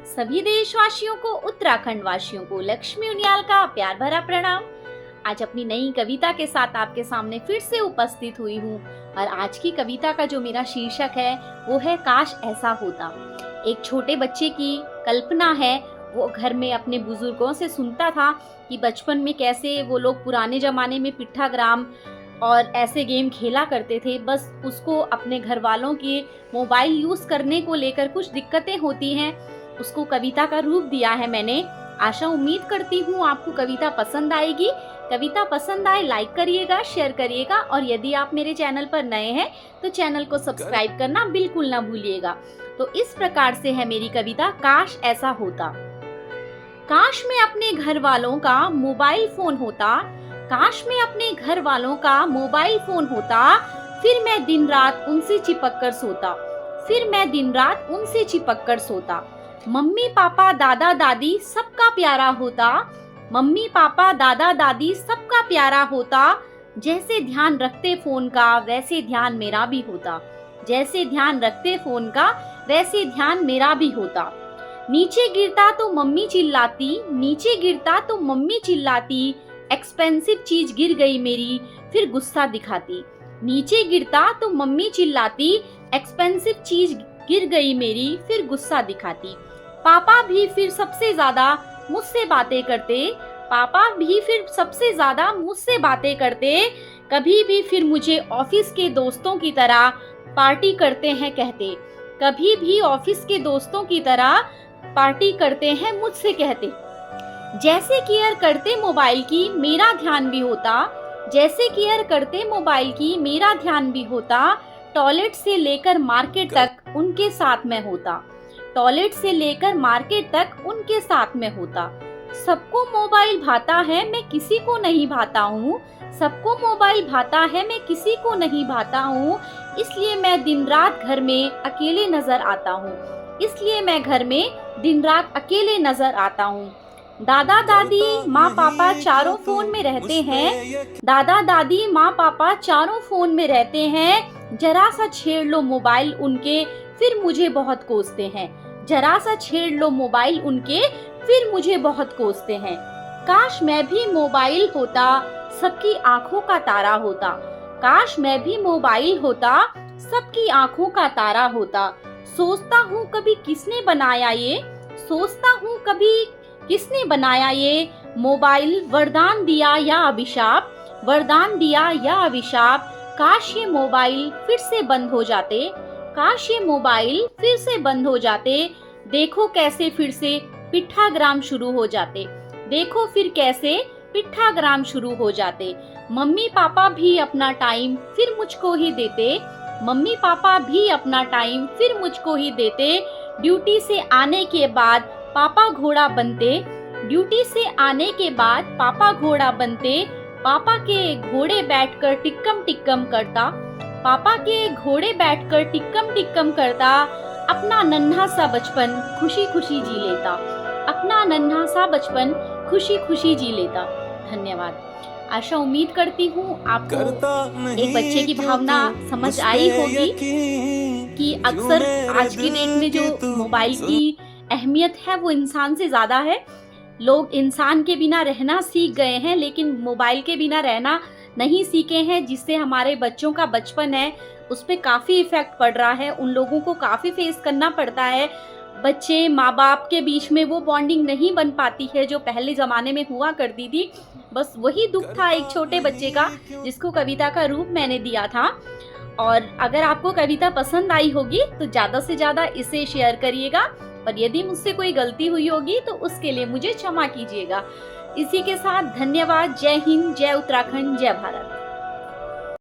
सभी देशवासियों को, उत्तराखंड वासियों को लक्ष्मी उनियाल का प्यार भरा प्रणाम। आज अपनी नई कविता के साथ आपके सामने फिर से उपस्थित हुई हूँ और आज की कविता का जो मेरा शीर्षक है वो है काश ऐसा होता। एक छोटे बच्चे की कल्पना है। वो घर में अपने बुजुर्गों से सुनता था कि बचपन में कैसे वो लोग पुराने जमाने में पिट्ठाग्राम और ऐसे गेम खेला करते थे। बस उसको अपने घर वालों के मोबाइल यूज़ करने को लेकर कुछ दिक्कतें होती हैं। उसको कविता का रूप दिया है मैंने। आशा उम्मीद करती हूँ आपको कविता पसंद आएगी। कविता पसंद आए लाइक करिएगा, शेयर करिएगा और यदि आप मेरे चैनल पर नए हैं तो चैनल को सब्सक्राइब करना बिल्कुल ना भूलिएगा। तो इस प्रकार से है मेरी कविता, काश ऐसा होता। काश मैं अपने घर वालों का मोबाइल फोन होता, काश मैं अपने घर वालों का मोबाइल फोन होता, फिर मैं दिन रात उनसे चिपक कर सोता, फिर मैं दिन रात उनसे चिपक कर सोता। मम्मी पापा दादा दादी सबका प्यारा होता, मम्मी पापा दादा दादी सबका प्यारा होता। जैसे ध्यान रखते फोन का वैसे ध्यान मेरा भी होता, जैसे ध्यान रखते फोन का वैसे ध्यान मेरा भी होता। नीचे गिरता तो मम्मी चिल्लाती, नीचे गिरता तो मम्मी चिल्लाती, एक्सपेंसिव चीज गिर गई मेरी फिर गुस्सा दिखाती। नीचे गिरता तो मम्मी चिल्लाती, एक्सपेंसिव चीज गिर गई मेरी फिर गुस्सा दिखाती। पापा भी फिर सबसे ज्यादा मुझसे बातें करते, पापा भी फिर सबसे ज्यादा मुझसे बातें करते। कभी भी फिर मुझे ऑफिस के दोस्तों की तरह पार्टी करते हैं कहते, कभी भी ऑफिस के दोस्तों की तरह पार्टी करते हैं मुझसे कहते। जैसे केयर करते मोबाइल की मेरा ध्यान भी होता, जैसे केयर करते मोबाइल की मेरा ध्यान भी होता। टॉयलेट से लेकर मार्केट तक उनके साथ में होता, टॉयलेट से लेकर मार्केट तक उनके साथ में होता। सबको मोबाइल भाता है मैं किसी को नहीं भाता हूँ, सबको मोबाइल भाता है मैं किसी को नहीं भाता हूँ। इसलिए मैं दिन रात घर में अकेले नजर आता हूँ, इसलिए मैं घर में दिन रात अकेले नजर आता हूँ। दादा दादी माँ पापा चारों फोन में रहते हैं, दादा दादी माँ पापा चारों फोन में रहते हैं। जरा सा छेड़ लो मोबाइल उनके फिर मुझे बहुत कोसते हैं, जरा सा छेड़ लो मोबाइल उनके फिर मुझे बहुत कोसते हैं। काश मैं भी मोबाइल होता सबकी आंखों का तारा होता, काश मैं भी मोबाइल होता सबकी आंखों का तारा होता। सोचता हूँ कभी किसने बनाया ये, सोचता हूँ कभी किसने बनाया ये। मोबाइल वरदान दिया या अभिशाप, वरदान दिया या अभिशाप। काश ये मोबाइल फिर से बंद हो जाते, काश ये मोबाइल फिर से बंद हो जाते। देखो कैसे फिर से पिट्ठाग्राम शुरू हो जाते, देखो फिर कैसे पिट्ठाग्राम शुरू हो जाते। मम्मी पापा भी अपना टाइम फिर मुझको ही देते, मम्मी पापा भी अपना टाइम फिर मुझको ही देते। ड्यूटी से आने के बाद पापा घोड़ा बनते, ड्यूटी से आने के बाद पापा घोड़ा बनते। पापा के घोड़े बैठकर टिक्कम टिक्कम करता, पापा के घोड़े बैठकर टिक्कम टिक्कम करता। अपना नन्हा सा बचपन खुशी खुशी जी लेता, अपना नन्हा सा बचपन खुशी खुशी जी लेता। धन्यवाद। आशा उम्मीद करती हूँ आपको एक बच्चे की भावना समझ आई होगी कि अक्सर आज की डेट में जो मोबाइल की अहमियत है वो इंसान से ज्यादा है। लोग इंसान के बिना रहना सीख गए हैं लेकिन मोबाइल के बिना रहना नहीं सीखे हैं, जिससे हमारे बच्चों का बचपन है उस पर काफ़ी इफेक्ट पड़ रहा है। उन लोगों को काफ़ी फेस करना पड़ता है। बच्चे माँ बाप के बीच में वो बॉन्डिंग नहीं बन पाती है जो पहले ज़माने में हुआ करती थी। बस वही दुख था एक छोटे बच्चे का जिसको कविता का रूप मैंने दिया था। और अगर आपको कविता पसंद आई होगी तो ज़्यादा से ज़्यादा इसे शेयर करिएगा और यदि मुझसे कोई गलती हुई होगी तो उसके लिए मुझे क्षमा कीजिएगा। इसी के साथ धन्यवाद। जय हिंद, जय उत्तराखंड, जय भारत।